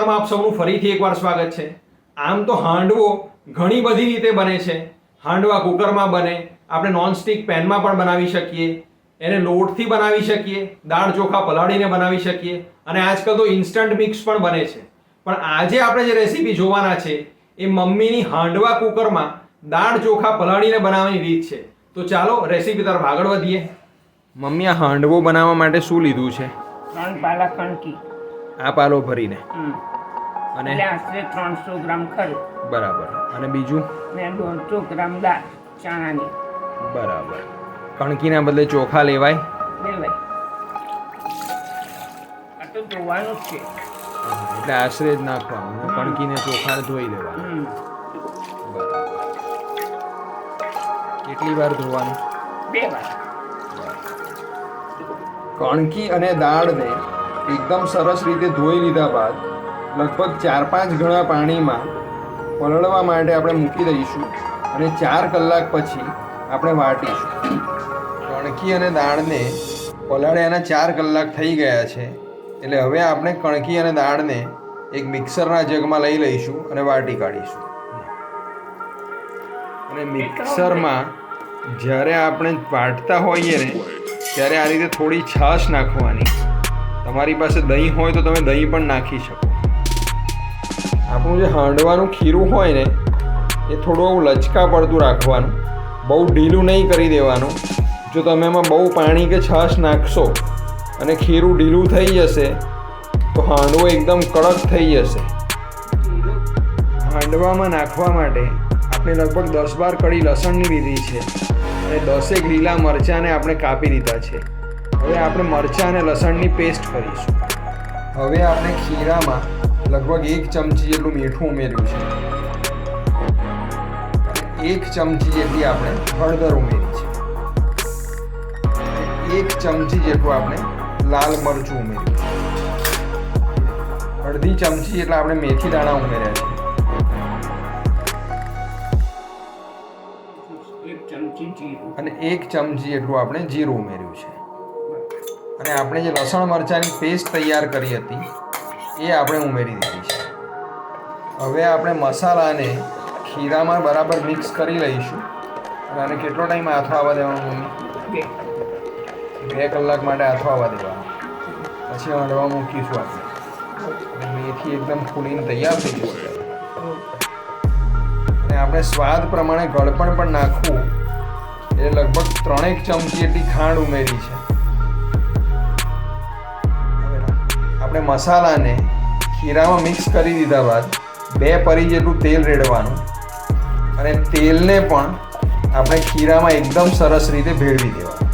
કુકરમાં આપ સૌનું ફરીથી એકવાર સ્વાગત છે। આમ તો હાંડવો ઘણી બધી રીતે બને છે। હાંડવા કુકરમાં બને, આપણે નોનસ્ટિક પેનમાં પણ બનાવી શકીએ, એને લોટથી બનાવી શકીએ, દાળ ચોખા પલાળીને બનાવી શકીએ અને આજકાલ તો ઇન્સ્ટન્ટ મિક્સ પણ બને છે। પણ આજે આપણે જે રેસીપી જોવાના છે એ મમ્મીની હાંડવા કુકરમાં દાળ ચોખા પલાળીને બનાવવાની રીત છે। તો ચાલો રેસીપી તરફ આગળ વધીએ। મમ્મી આ હાંડવો બનાવવા માટે શું લીધું છે? 3 પાલા કણકી, આ પાલો ભરીને અને એટલે આશરે 300 ગ્રામ ખરું, બરાબર। અને બીજું ને 150 ગ્રામ દાળ ચણાની, બરાબર। કણકીના બદલે ચોખા લેવાય? લેવાય। આ તો ધોવાનું જ છે, એટલે આશરે જ નાખવાનું અને કણકીને ચોખા ધોઈ લેવાનું, બરાબર। કેટલી વાર ધોવાનું? 2 વાર। કણકી અને દાળને એકદમ સરસ રીતે ધોઈ લીધા બાદ લગભગ 4-5 ગણા પાણીમાં પલળવા માટે આપણે મૂકી દઈશું અને 4 કલાક પછી આપણે વાટીશું। કણકી અને દાળને પલાળ્યાના 4 કલાક થઈ ગયા છે, એટલે હવે આપણે કણકી અને દાળને એક મિક્સરના જગમાં લઈ લઈશું અને વાટી કાઢીશું। અને મિક્સરમાં જ્યારે આપણે વાટતા હોઈએ ને ત્યારે આ રીતે થોડી છાશ નાખવાની। તમારી પાસે દહીં હોય તો તમે દહીં પણ નાખી શકો। આપણું જે હાંડવાનું ખીરું હોય ને એ થોડું લચકા પડતું રાખવાનું, બહુ ઢીલું નહીં કરી દેવાનું। જો તમે એમાં બહુ પાણી કે છાશ નાખશો અને ખીરું ઢીલું થઈ જશે તો હાંડવો એકદમ કડક થઈ જશે। હાંડવામાં નાખવા માટે આપણે લગભગ 10-12 કળી લસણની લીધી છે અને 10 લીલા મરચાંને આપણે કાપી લીધા છે। હવે આપણે મરચાં અને લસણની પેસ્ટ કરીશું। હવે આપણે ખીરામાં લગભગ 1 ચમચી જેટલું મીઠું ઉમેર્યું છે, 1 ચમચી જેટલી આપણે હળદર ઉમેરી છે, 1 ચમચી જેટલું આપણે લાલ મરચું ઉમેર્યું છે, અડધી ચમચી જેટલા આપણે મેથી દાણા ઉમેર્યા છે, 1 ચમચી જીરું અને 1 ચમચી જેટલું આપણે જીરું ઉમેર્યું છે। અને આપણે જે લસણ મરચાંની પેસ્ટ તૈયાર કરી હતી એ આપણે ઉમેરી દીધી છે। હવે આપણે મસાલાને ખીરામાં બરાબર મિક્સ કરી લઈશું અને આને કેટલો ટાઈમ આથો આવવા દેવાનો મમ્મી? 2 કલાક માટે આથો આવવા દેવાનો, પછી હાંડવા મૂકીશું આપણે અને મેથી એકદમ ફૂલીને તૈયાર થઈ જશે। અને આપણે સ્વાદ પ્રમાણે ગળપણ પણ નાખવું એટલે લગભગ 3 ચમચી જેટલી ખાંડ ઉમેરી છે। આપણે મસાલાને ખીરામાં મિક્સ કરી દીધા બાદ 2 પરી જેટલું તેલ રેડવાનું અને તેલને પણ આપણે ખીરામાં એકદમ સરસ રીતે ભેળવી દેવાનું।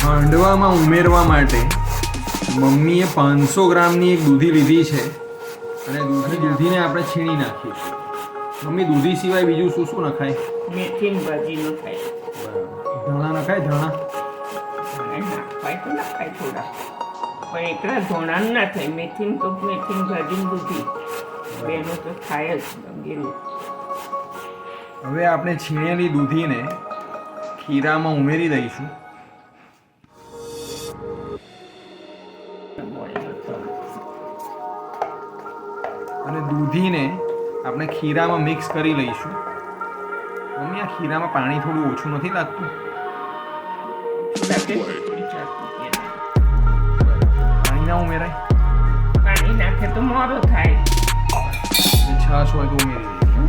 હાંડવામાં ઉમેરવા માટે મમ્મીએ 500 ગ્રામની એક દૂધી લીધી છે અને દૂધીને આપણે છીણી નાખીશું। મમ્મી દૂધી સિવાય બીજું શું શું નખાય? મેથીની ભાજી ન થાય, ધાણા નખાય? ધાણા નાખવાય તો નખાય થોડા, પણ એકલા ધોણા ના થાય। મેથીની તો મેથીની ભાજી દૂધી બેનો તો થાય જ ગેલું। હવે આપણે છીણેલી દૂધીને ખીરામાં ઉમેરી દઈશું અને દૂધીને આપણે ખીરામાં મિક્સ કરી લઈશું। મમ્મી આ ખીરામાં પાણી થોડું ઓછું નથી લાગતું? પાણી ના ઉમેરાય? પાણી નાખે તો મોરો થાય, છાશ હોય તો ઉમેરી દઈશું।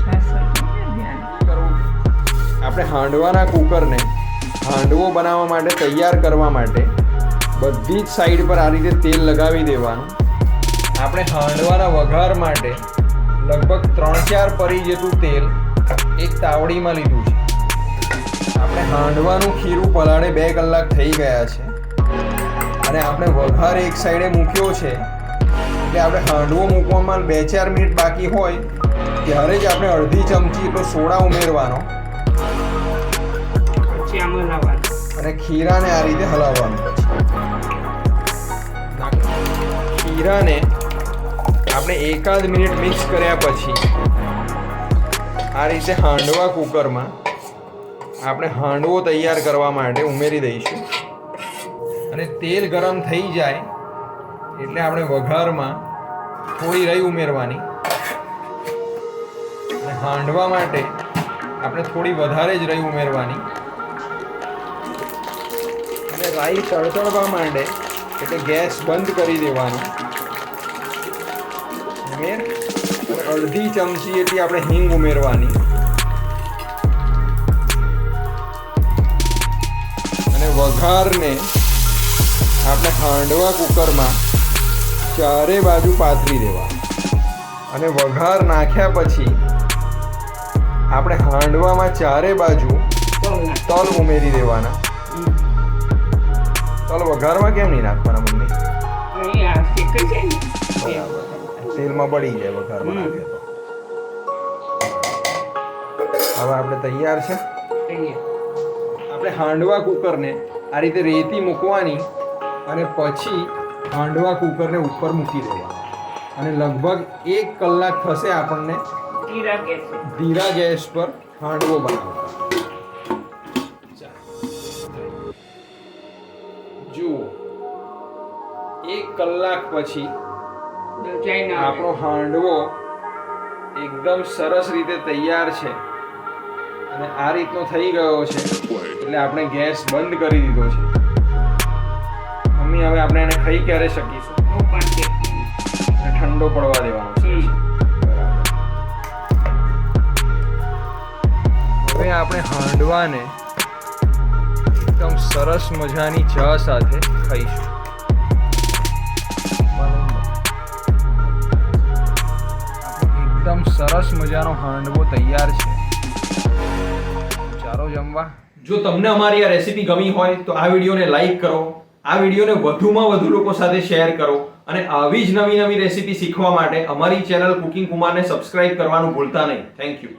છાશ હોય તો ધ્યાન કરવું। આપણે હાંડવાના કુકરને હાંડવો બનાવવા માટે તૈયાર કરવા માટે બધી જ સાઈડ પર આ રીતે તેલ લગાવી દેવાનું। આપણે હાંડવાના વઘાર માટે લગભગ 3-4 પરી જેટલું તેલ એક તાવડીમાં લીધું છે। આપણે હાંડવાનું ખીરું પલાળે 2 કલાક થઈ ગયા છે અને આપણે વઘાર એક સાઈડે મૂક્યો છે, એટલે આપણે હાંડવો મૂકવામાં 2-4 મિનિટ બાકી હોય ત્યારે જ આપણે અડધી ચમચી એટલો સોડા ઉમેરવાનો, પછી આમાં લાવવાનું અને ખીરાને આ રીતે હલાવવાનું। ખીરાને આપણે 1-8 મિનિટ મિક્સ કર્યા પછી આ રીતે હાંડવા કુકરમાં આપણે હાંડવો તૈયાર કરવા માટે ઉમેરી દઈશું અને તેલ ગરમ થઈ જાય એટલે આપણે વઘારમાં થોડી રાઈ ઉમેરવાની અને હાંડવા માટે આપણે થોડી વધારે જ રાઈ ઉમેરવાની અને રાઈ તળતળવા માંડે એટલે ગેસ બંધ કરી દેવાનો. અને અડધી ચમચી એટલી આપણે હિંગ ઉમેરવાની અને વઘારને આપણે હાંડવા કુકરમાં ચારે બાજુ પાથરી દેવાનું. અને વઘાર નાખ્યા પછી આપણે હાંડવામાં ચારે બાજુ તલ ઉમેરી દેવાના. તલ વઘારમાં કેમ નહીં નાખવાના મમ્મી? બરાબર, તેલમાં બળી જાય વઘારમાં નાખે તો. હવે આપણે તૈયાર છે. આપણે હાંડવા કુકરને આ રીતે રેતી મૂકવાની અને પછી હાંડવા કુકરને ઉપર મૂકી દેવાનું અને લગભગ 1 કલાક થશે આપણને ધીરા ગેસ પર હાંડવો બનાવતા. જુઓ 1 કલાક પછી આપણો હાંડવો એકદમ સરસ રીતે તૈયાર છે અને આ રીતનો થઈ ગયો છે એટલે આપણે ગેસ બંધ કરી દીધો છે. મમ્મી હવે આપણે એને ખાઈ ક્યારે શકીશું? અને ઠંડો પડવા દેવાનો છે. બરાબર. હવે આપણે હાંડવાને એકદમ સરસ મજાની ચા સાથે ખાઈશું. એકદમ સરસ મજાનો હાંડવો તૈયાર છે. ચાલો જમવા. જો તમને અમારી આ રેસીપી ગમી હોય તો આ વિડીયોને લાઈક કરો, આ વિડીયોને વધુમાં વધુ લોકો સાથે શેર કરો અને આવી જ નવી નવી રેસીપી શીખવા માટે અમારી ચેનલ કુકિંગ કુમારને સબસ્ક્રાઇબ કરવાનું ભૂલતા નહીં. Thank you.